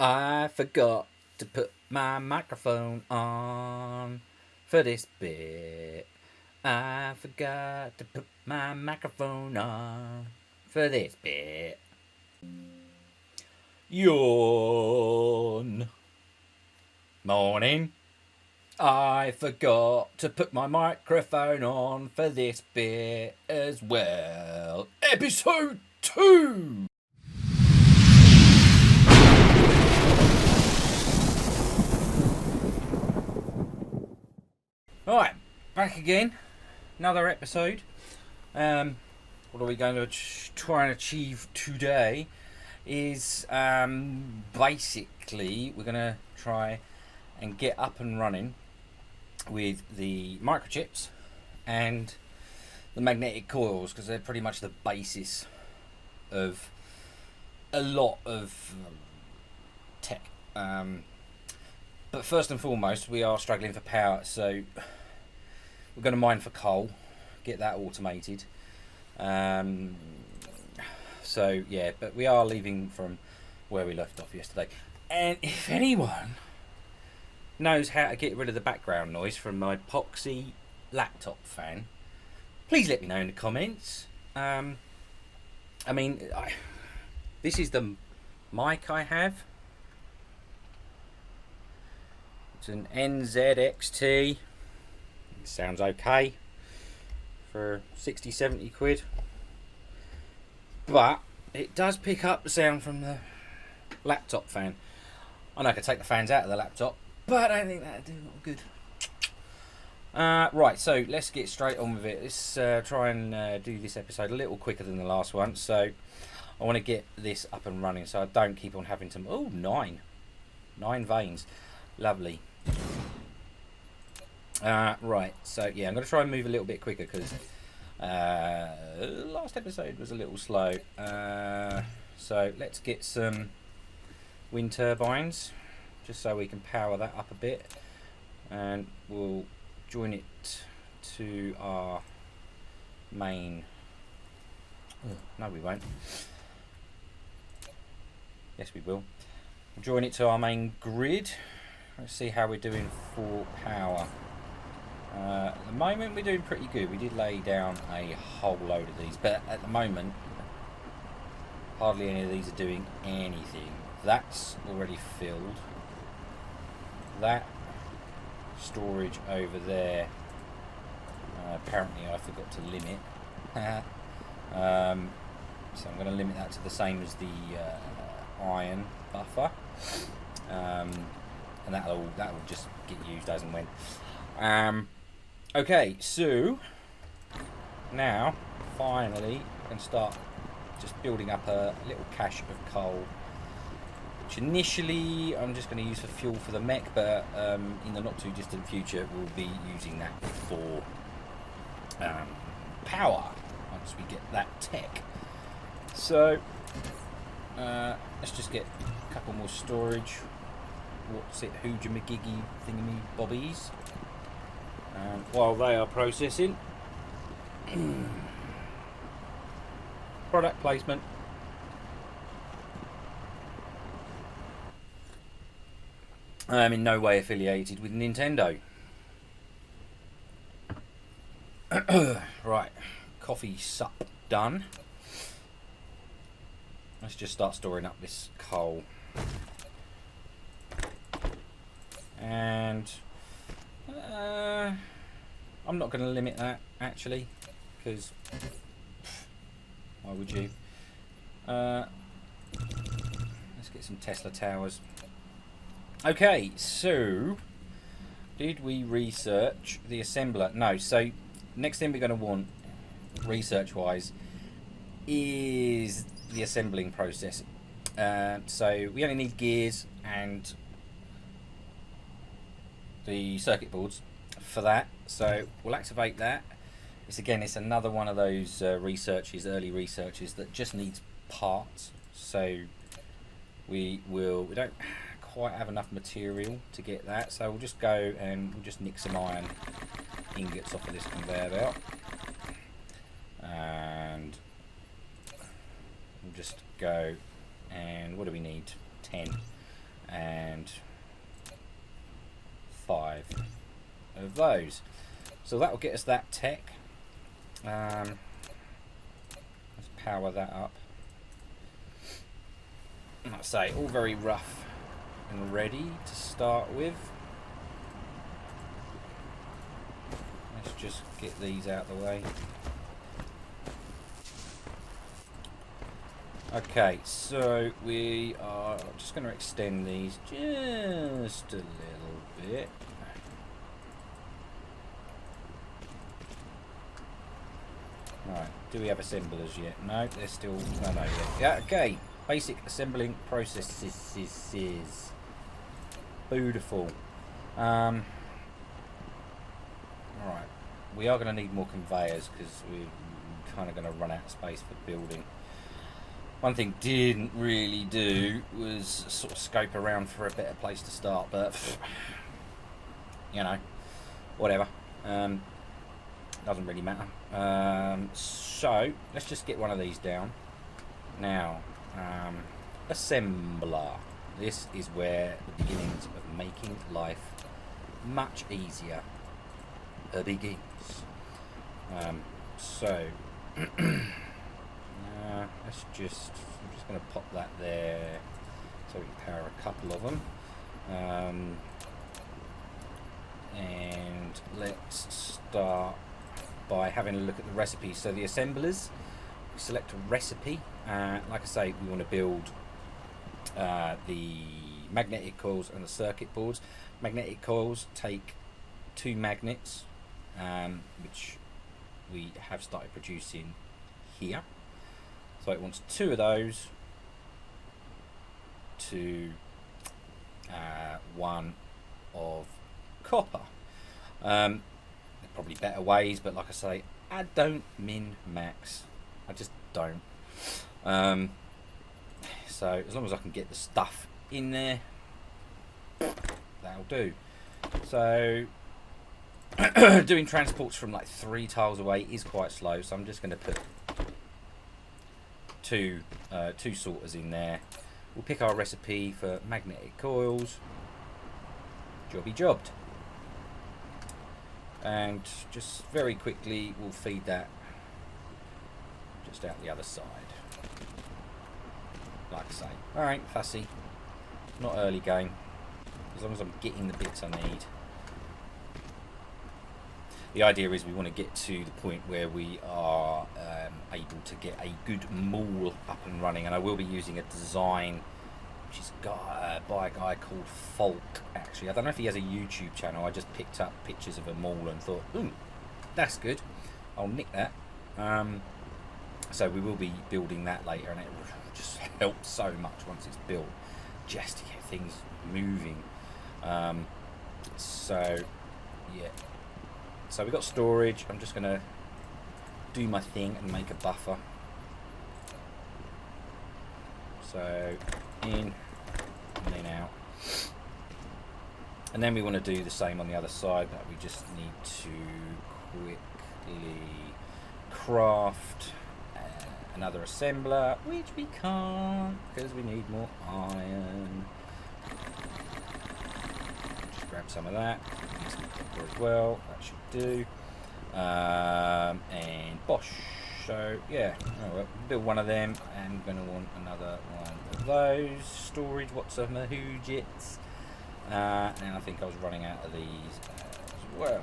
I forgot to put my microphone on for this bit. I forgot to put my microphone on for this bit. Yawn. Morning. I forgot to put my microphone on for this bit as well. Episode 2! Alright, back again. Another episode. What are we going to try and achieve today is basically we're going to try and get up and running with the microchips and the magnetic coils, because they're pretty much the basis of a lot of tech. But first and foremost, we are struggling for power, so we're going to mine for coal, get that automated. So yeah, but we are leaving from where we left off yesterday. And if anyone knows how to get rid of the background noise from my epoxy laptop fan, please let me know in the comments. This is the mic I have. It's an NZXT. It sounds okay for 60-70 quid. But it does pick up the sound from the laptop fan. I know I could take the fans out of the laptop, but I don't think that'd do a lot good. Right, so let's get straight on with it. Let's try and do this episode a little quicker than the last one. So I want to get this up and running so I don't keep on having to... Oh, 9 veins. Lovely. Right, so yeah, I'm going to try and move a little bit quicker because last episode was a little slow. So let's get some wind turbines just so we can power that up a bit, and we'll join it to our main... no, we won't. Yes, we will. We'll join it to our main grid. Let's see how we're doing for power. At the moment we're doing pretty good. We did lay down a whole load of these, but at the moment hardly any of these are doing anything. That's already filled. That storage over there, apparently I forgot to limit. So I'm going to limit that to the same as the iron buffer. And that'll just get used as and when. Okay, so now finally I can start just building up a little cache of coal, which initially I'm just going to use for fuel for the mech, but in the not too distant future we'll be using that for power once we get that tech. So let's just get a couple more storage. What's it, hoojamagiggy thingamy bobbies. And while they are processing, product placement. I am in no way affiliated with Nintendo. Right, coffee sup done. Let's just start storing up this coal. And I'm not going to limit that actually, because why would you? Let's get some Tesla towers. Okay, so did we research the assembler? No. So next thing we're going to want, research wise, is the assembling process. So we only need gears and the circuit boards for that, so we'll activate that. It's another one of those early researches that just needs parts, so we don't quite have enough material to get that, so we'll just go and we'll just nick some iron ingots off of this conveyor belt, and we'll just go and what do we need? 10. and 5 of those. So that will get us that tech. Let's power that up. Like I say, all very rough and ready to start with. Let's just get these out of the way. Okay, so we are just going to extend these just a little bit. Right, do we have assemblers yet? No, they're still... No, no, yeah. Okay, basic assembling processes. Beautiful. Alright, we are going to need more conveyors because we're kind of going to run out of space for building. One thing didn't really do was sort of scope around for a better place to start, but you know, whatever. Doesn't really matter. So let's just get one of these down. Now, assembler. This is where the beginnings of making life much easier begins. I'm just going to pop that there so we can power a couple of them. And let's start by having a look at the recipes. So the assemblers, select a recipe. Like I say, we want to build the magnetic coils and the circuit boards. Magnetic coils take 2 magnets, which we have started producing here. So it wants 2 of those to 1 of copper. There are probably better ways, but like I say, I don't min-max. I just don't. So as long as I can get the stuff in there, that'll do. So doing transports from like 3 tiles away is quite slow, so I'm just going to put two sorters in there. We'll pick our recipe for magnetic coils. Jobby jobbed. And just very quickly we'll feed that just out the other side. Like I say, alright, fussy. Not early game. As long as I'm getting the bits I need. The idea is we want to get to the point where we are able to get a good maul up and running, and I will be using a design which is by a guy called Folk. Actually, I don't know if he has a YouTube channel. I just picked up pictures of a maul and thought, ooh, that's good. I'll nick that. So we will be building that later, and it just helps so much once it's built, just to get things moving. So yeah. So we've got storage. I'm just going to do my thing and make a buffer. So in and then out. And then we want to do the same on the other side, but we just need to quickly craft another assembler, which we can't because we need more iron. Just grab some of that. Some copper as well. That should do. And bosh. So yeah, well, build one of them. I'm going to want another one of those. Storage, what's a mahoojits? And I think I was running out of these as well.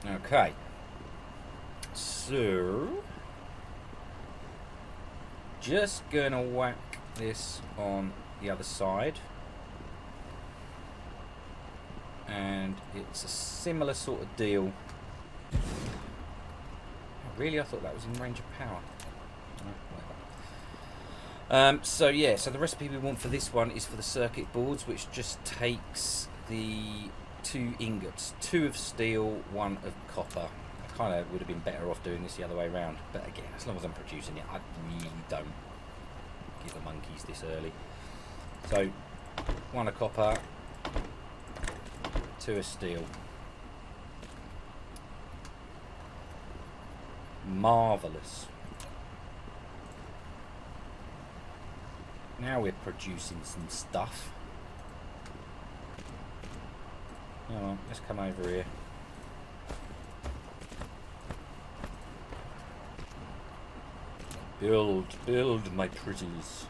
Okay. So just going to whack this on the other side. And it's a similar sort of deal. Oh, really? I thought that was in range of power. So yeah, so the recipe we want for this one is for the circuit boards, which just takes the 2 ingots, 2 of steel, 1 of copper. I kind of would have been better off doing this the other way around, but again, as long as I'm producing it, I really don't give the monkeys this early. So 1 of copper, 2 of steel. Marvellous. Now we're producing some stuff. Come on, let's come over here. Build, my pretties.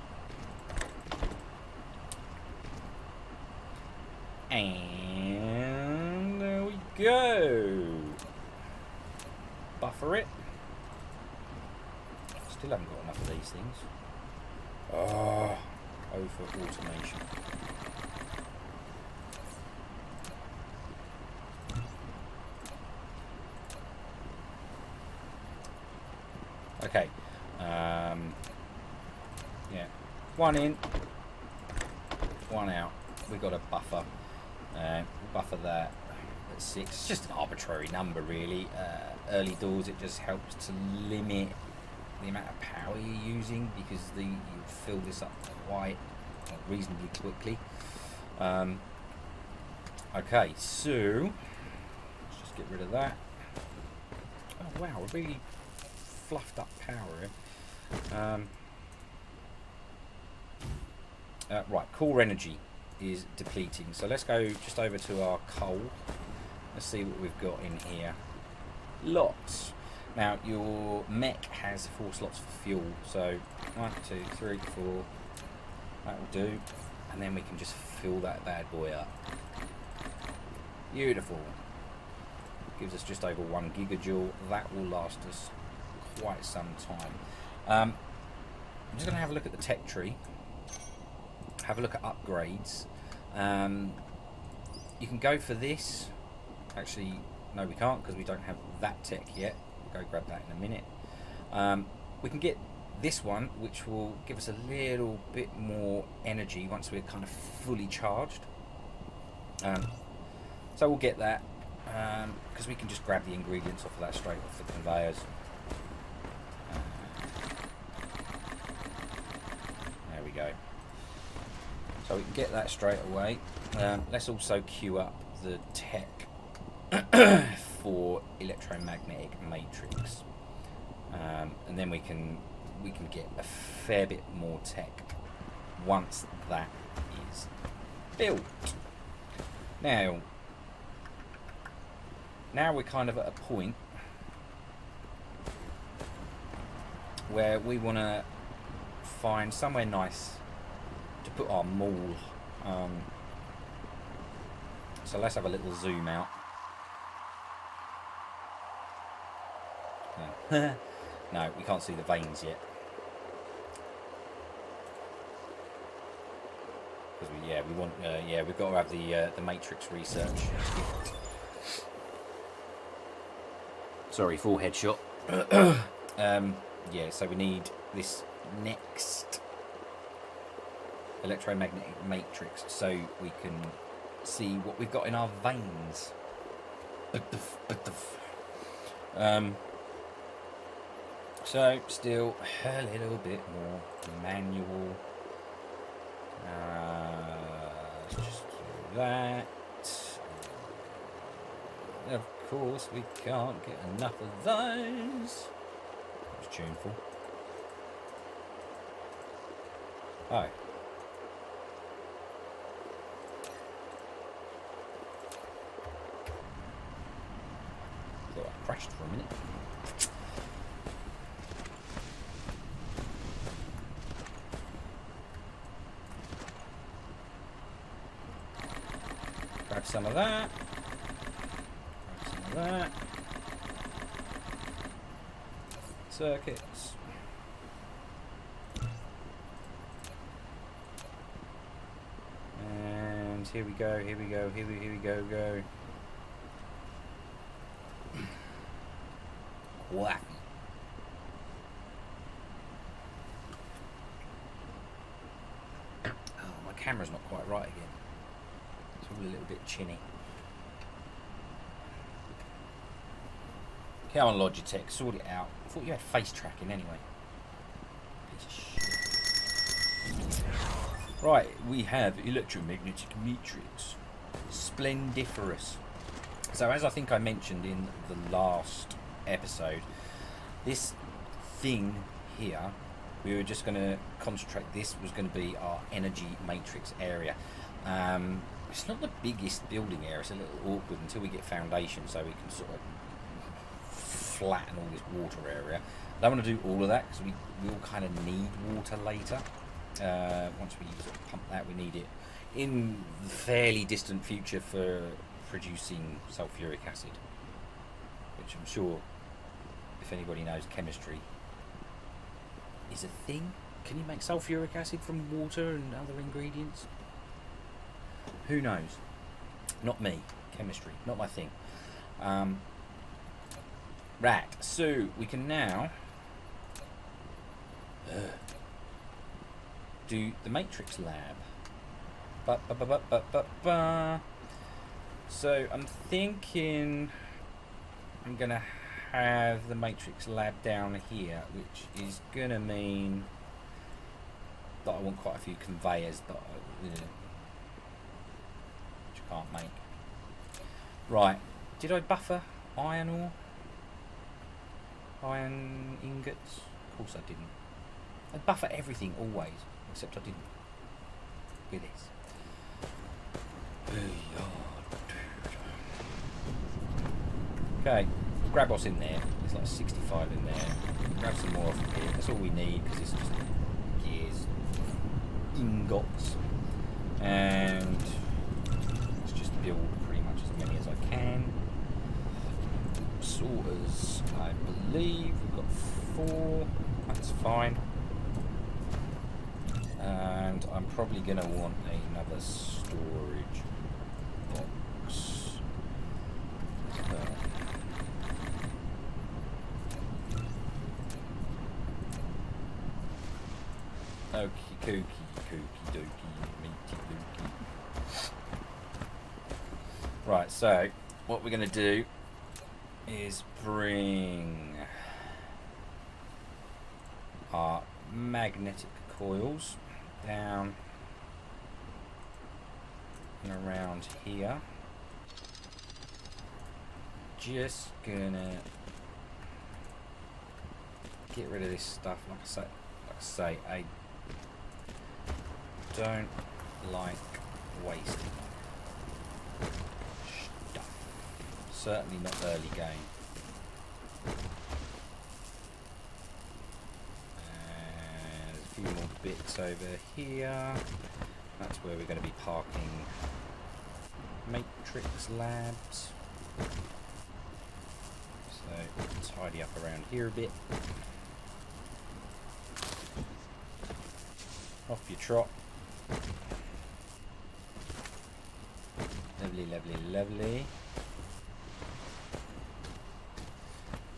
And there we go. Buffer it. Still haven't got enough of these things. Oh, for automation. Okay. Yeah. One in, one out. We've got a buffer. Buffer that at 6. It's just an arbitrary number, really. Early doors, it just helps to limit the amount of power you're using, because you fill this up quite reasonably quickly. Okay, so let's just get rid of that. Oh wow, a really fluffed up power here. Right, core energy is depleting, so let's go just over to our coal. Let's see what we've got in here. Lots. Now your mech has 4 slots for fuel, so 1, 2, 3, 4. That will do, and then we can just fill that bad boy up. Beautiful. Gives us just over 1 gigajoule. That will last us quite some time. I'm just going to have a look at the tech tree. Have a look at upgrades. You can go for this. Actually, no, we can't, because we don't have that tech yet. We'll go grab that in a minute. We can get this one, which will give us a little bit more energy once we're kind of fully charged. So we'll get that, because we can just grab the ingredients off of that straight off the conveyors. There we go. So we can get that straight away. Let's also queue up the tech for electromagnetic matrix, and then we can get a fair bit more tech once that is built. Now we're kind of at a point where we want to find somewhere nice to put our mall. So let's have a little zoom out. No, we can't see the veins yet. Because we've got to have the matrix research. Sorry, forehead shot. Yeah, so we need this next electromagnetic matrix so we can see what we've got in our veins. So still a little bit more manual. Let's just do that. Of course we can't get enough of those. That's tuneful. Oh. Thought I crashed for a minute. Grab some of that. Grab some of that. Circuits. And here we go, here we go, here we go. Whack. Oh, my camera's not quite right again. It's all a little bit chinny. Come on, Logitech, sort it out. I thought you had face tracking anyway. Piece of shit. Right, we have electromagnetic matrix. Splendiferous. So as I think I mentioned in the last episode, this thing here we were just going to concentrate. This was going to be our energy matrix area. It's not the biggest building area. It's a little awkward until we get foundation, so we can sort of flatten all this water area. I don't want to do all of that because we will kind of need water later. Once we sort of pump that, we need it in the fairly distant future for producing sulfuric acid, which I'm sure, if anybody knows chemistry, is a thing. Can you make sulfuric acid from water and other ingredients? Who knows? Not me. Chemistry, not my thing. Right, so we can now do the matrix lab. So I'm thinking I'm gonna have the matrix lab down here, which is gonna mean that I want quite a few conveyors that which I can't make. Right, did I buffer iron ore? Iron ingots? Of course I didn't. I buffer everything always, except I didn't with this. Okay, grab what's in there. There's like 65 in there. Grab some more off here. That's all we need because it's just gears, ingots, and let's just build pretty much as many as I can. Sorters, I believe we've got 4. That's fine. And I'm probably going to want another storage box. Okie dokie, kooky dokie, meaty dookie. Right, so what we're going to do is bring our magnetic coils down and around here. Just gonna get rid of this stuff. Like I say, I don't like wasting stuff. Certainly not early game. And there's a few more bits over here. That's where we're going to be parking matrix labs. So tidy up around here a bit. Off you trot. Lovely, lovely, lovely.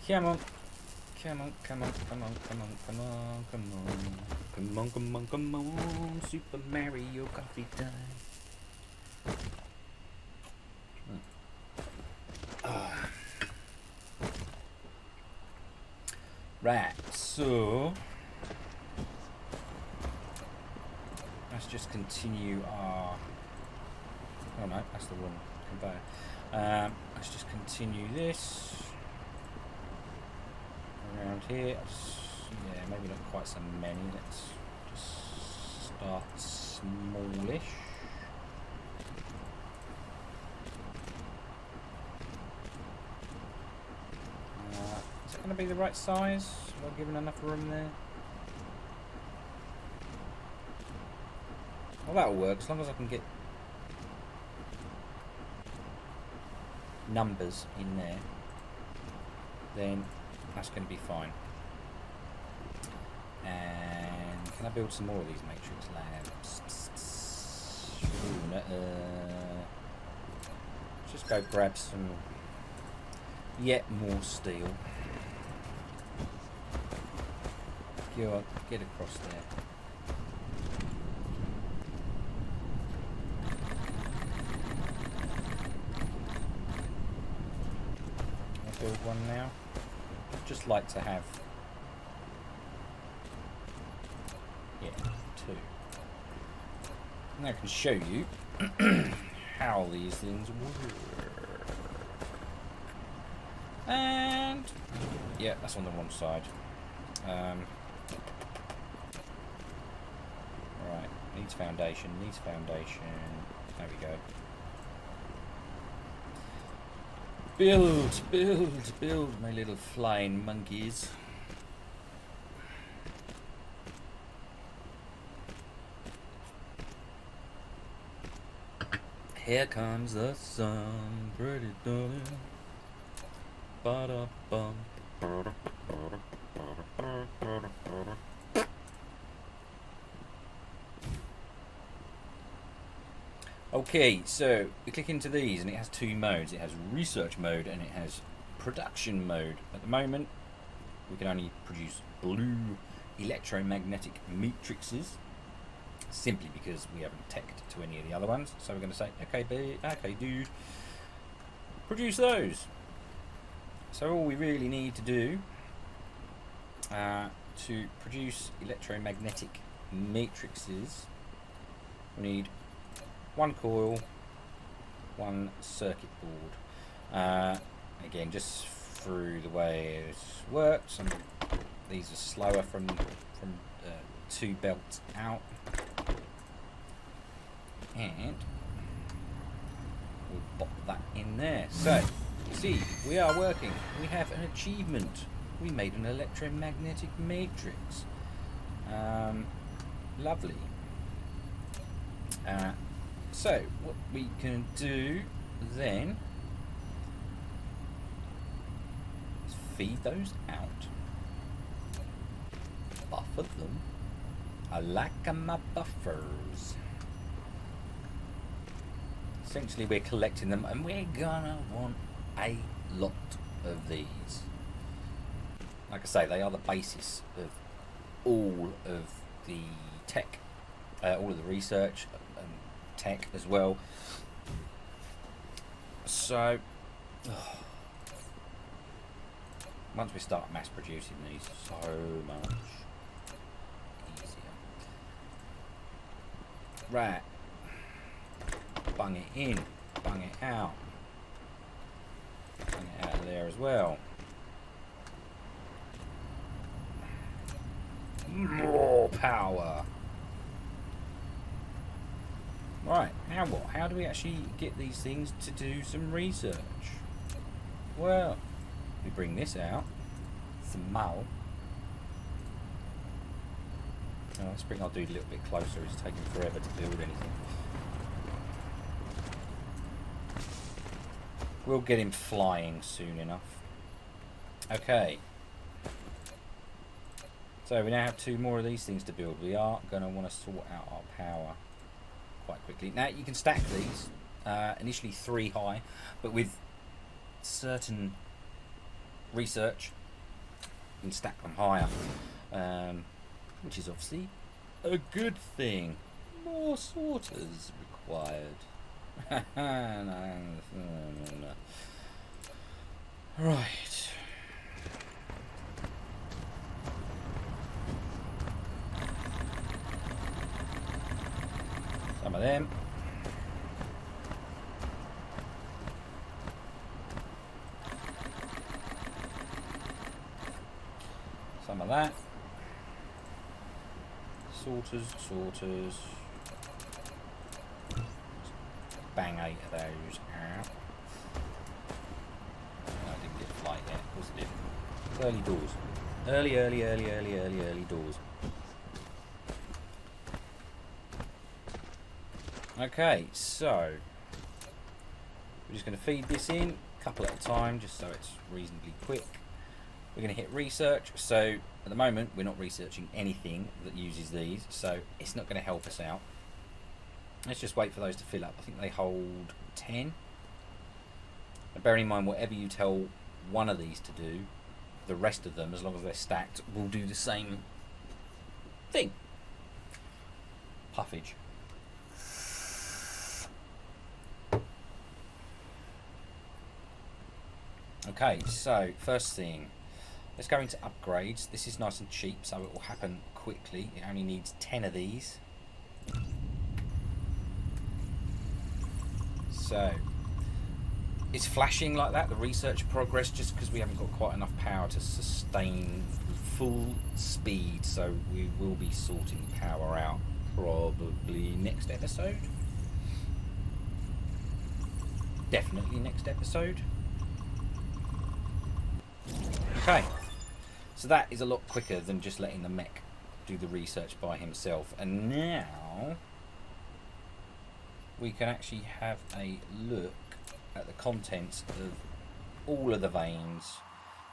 Come on. Come on, come on, come on, come on, come on, come on. Come on, come on, come on. Super Mario coffee time. Right, so let's just continue our... Oh no, that's the wrong conveyor. Let's just continue this around here. Yeah, maybe not quite so many. Let's just start smallish. Is it going to be the right size? Have I given enough room there? Well, that'll work as long as I can get numbers in there. Then that's going to be fine. And can I build some more of these matrix labs? Ooh, no, just go grab some yet more steel. Go on, get across there. I'll build one now. I'd just like to have, yeah, 2. And I can show you how these things work. And yeah, that's on the wrong side. needs foundation, needs foundation. There we go. Build, build, build, my little flying monkeys. Here comes the sun, pretty darling. Ba-da-bum. Okay, so we click into these and it has two modes. It has research mode and it has production mode. At the moment, we can only produce blue electromagnetic matrices, simply because we haven't teched to any of the other ones. So we're going to say, okay, dude, produce those. So all we really need to do to produce electromagnetic matrices, we need one coil, one circuit board. Again, just through the way it works, and these are slower from 2 belts out, and we'll pop that in there. So you see, we are working. We have an achievement. We made an electromagnetic matrix. Lovely. So what we can do then is feed those out, buffer them. I like my buffers. Essentially, we're collecting them, and we're gonna want a lot of these. Like I say, they are the basis of all of the tech, all of the research and tech as well. So once we start mass producing these, so much easier. Right, bung it in, bung it out, bung it out of there as well. More power. Right, now what? How do we actually get these things to do some research? Well, we bring this out, some mull. Oh, let's bring our dude a little bit closer. It's taking forever to build anything. We'll get him flying soon enough. Okay. So we now have 2 more of these things to build. We are going to want to sort out our power quite quickly. Now you can stack these, initially 3 high, but with certain research you can stack them higher, which is obviously a good thing. More sorters required. No. Right. Some of them. Some of that. Sorters. Bang 8 of those out. No, I didn't get a flight yet. Of course I did. Early doors. Early doors. Okay, so we're just going to feed this in a couple at a time, just so it's reasonably quick. We're going to hit research. So at the moment we're not researching anything that uses these, so it's not going to help us out. Let's just wait for those to fill up. I think they hold 10. And bearing in mind, whatever you tell one of these to do, the rest of them, as long as they're stacked, will do the same thing. Puffage. Okay, so first thing, let's go into upgrades. This is nice and cheap, so it will happen quickly. It only needs 10 of these. So it's flashing like that, the research progress, just because we haven't got quite enough power to sustain full speed, so we will be sorting power out probably probably next episode. Definitely next episode. Okay, so that is a lot quicker than just letting the mech do the research by himself. And now we can actually have a look at the contents of all of the veins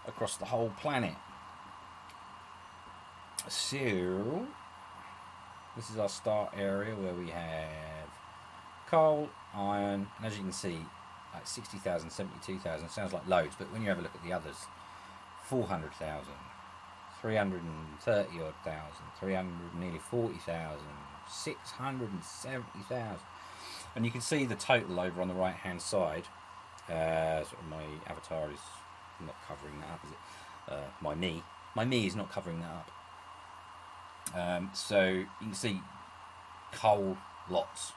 across the whole planet. So this is our start area where we have coal, iron, and as you can see, like 60,000, 72,000 sounds like loads, but when you have a look at the others, 400,000, 330 odd thousand, 300, nearly 40,000, 670,000, and you can see the total over on the right hand side. Sort of my avatar is not covering that up, is it? My me is not covering that up. So you can see coal lots,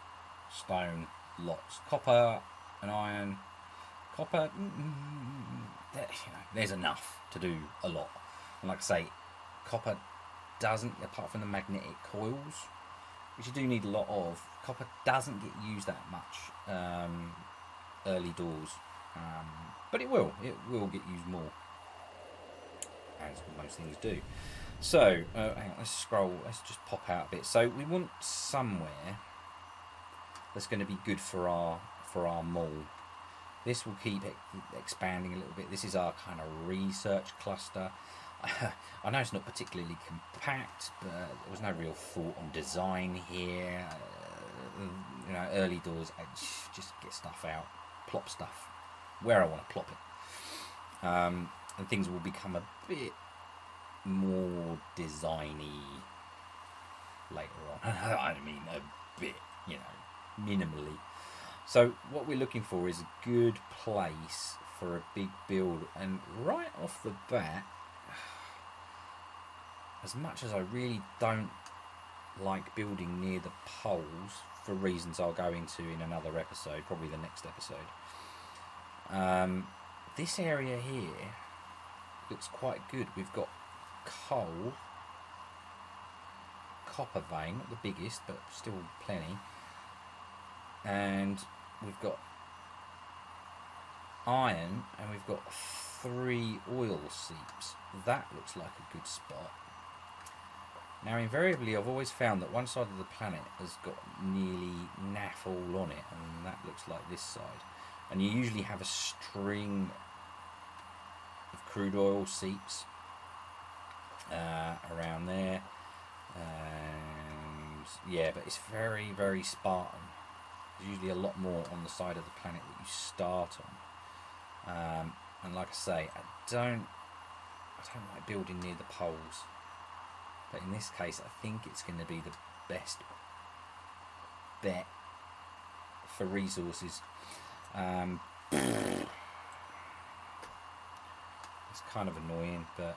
stone lots, copper and iron. Copper, there's enough to do a lot. And like I say, copper doesn't, apart from the magnetic coils, which you do need a lot of, copper doesn't get used that much early doors, but it will get used more, as most things do. So hang on, let's scroll, let's just pop out a bit. So we want somewhere that's going to be good for our mall. This will keep expanding a little bit. This is our kind of research cluster. I know it's not particularly compact, but there was no real thought on design here. You know, early doors, I just get stuff out, plop stuff where I want to plop it, and things will become a bit more designy later on. I mean, a bit, you know, minimally. So what we're looking for is a good place for a big build, and right off the bat, as much as I really don't like building near the poles, for reasons I'll go into in another episode, probably the next episode, this area here looks quite good. We've got coal, copper vein, not the biggest, but still plenty, and we've got iron, and we've got 3 oil seeps. That looks like a good spot. Now invariably I've always found that one side of the planet has got nearly naff all on it, and that looks like this side, and you usually have a string of crude oil seeps around there, and yeah, but it's very, very Spartan. There's usually a lot more on the side of the planet that you start on, and like I say, I don't like building near the poles, but in this case I think it's going to be the best bet for resources. It's kind of annoying, but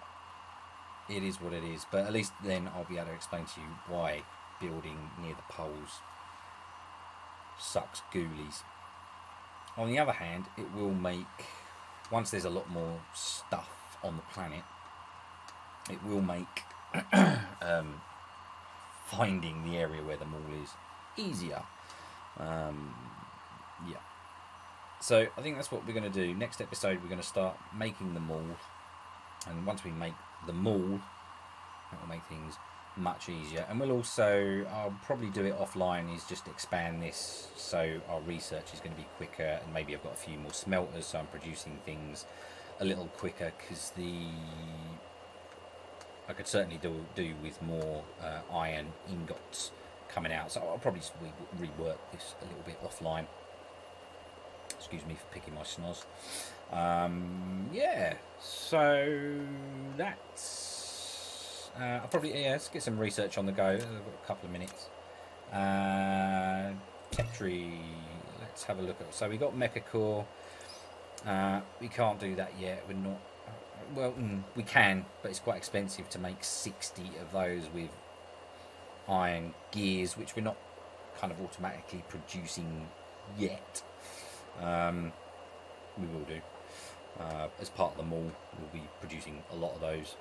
it is what it is. But at least then I'll be able to explain to you why building near the poles sucks ghoulies. On the other hand, it will make, once there's a lot more stuff on the planet, it will make finding the area where the mall is easier. Yeah. So I think that's what we're going to do. Next episode we're going to start making the mall, and once we make the mall, that will make things much easier. And we'll also, I'll probably do it offline, is just expand this so our research is going to be quicker, and maybe I've got a few more smelters so I'm producing things a little quicker, because I could certainly do with more iron ingots coming out, so I'll probably just rework this a little bit offline. Excuse me for picking my schnoz. Yeah, so that's I'll probably, yeah, let's get some research on the go. I've got a couple of minutes. Tetri, let's have a look at. So we got Mecha Core. We can't do that yet. We're not. Well, we can, but it's quite expensive to make 60 of those with iron gears, which we're not kind of automatically producing yet. We will do. As part of the mall, we'll be producing a lot of those.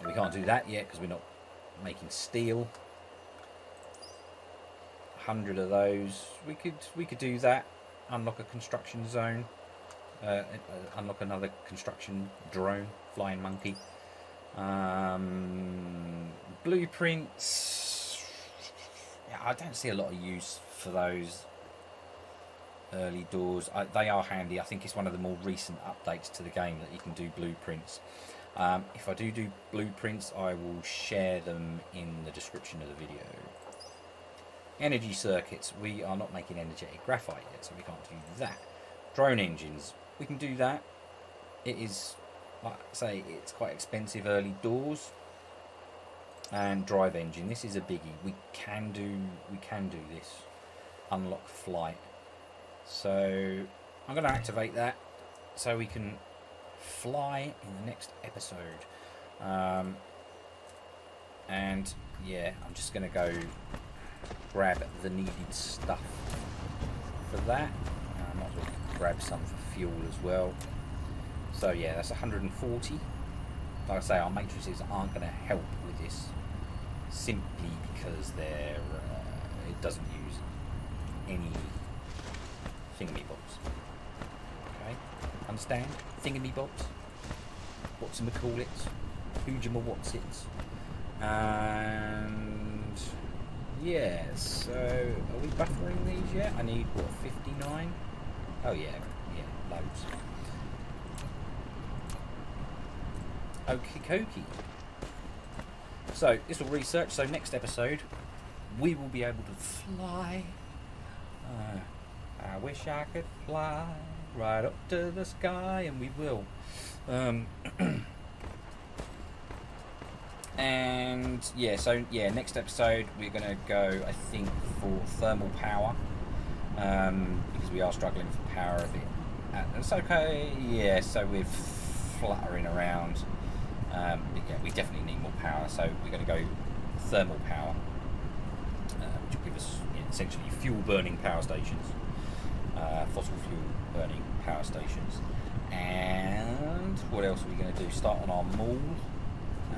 And we can't do that yet because we're not making steel. 100 of those. We could do that. Unlock a construction zone. Unlock another construction drone, flying monkey. Blueprints. Yeah, I don't see a lot of use for those early doors. They are handy. I think it's one of the more recent updates to the game that you can do blueprints. If I do blueprints, I will share them in the description of the video. Energy circuits. We are not making energetic graphite yet, so we can't do that. Drone engines. We can do that. It is, like I say, it's quite expensive early doors. And drive engine. This is a biggie. We can do this. Unlock flight. So I'm going to activate that so we can fly in the next episode. And yeah, I'm just going to go grab the needed stuff for that. I might as well grab some for fuel as well. So yeah, that's 140. Like I say, our matrices aren't going to help with this simply because they're it doesn't use any thingamybobs. Okay, understand? Thingamybobs. What's-em-a-call-its? Who'd-you-ma-what's-its? And yeah, so are we buffering these yet? I need what, 59? Oh yeah, loads. Okie dokie. So this will research. So next episode, we will be able to fly. I wish I could fly right up to the sky, and we will. And yeah, so yeah, next episode we're gonna go, I think, for thermal power, because we are struggling for power a bit. It's okay. Yeah, so we're fluttering around. Yeah, we definitely need more power, so we're going to go thermal power, which will give us essentially fuel burning power stations, fossil fuel burning power stations. And what else are we going to do? Start on our mall,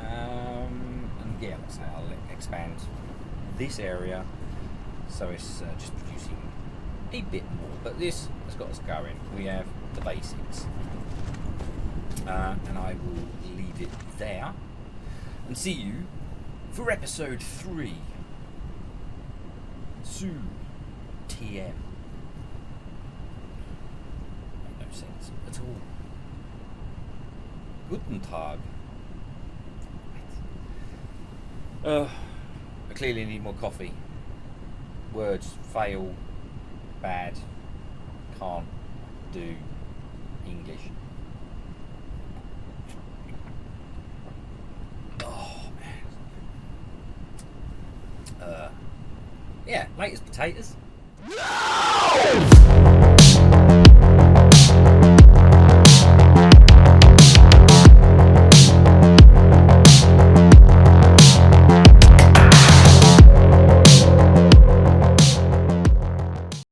and yeah, let's say I'll expand this area so it's just producing a bit more, but this has got us going. We have the basics, and I will leave it there and see you for episode 3 soon. TM. Made no sense at all. Guten Tag. I clearly need more coffee. Words fail bad. Can't do English. Yeah, latest potatoes. No!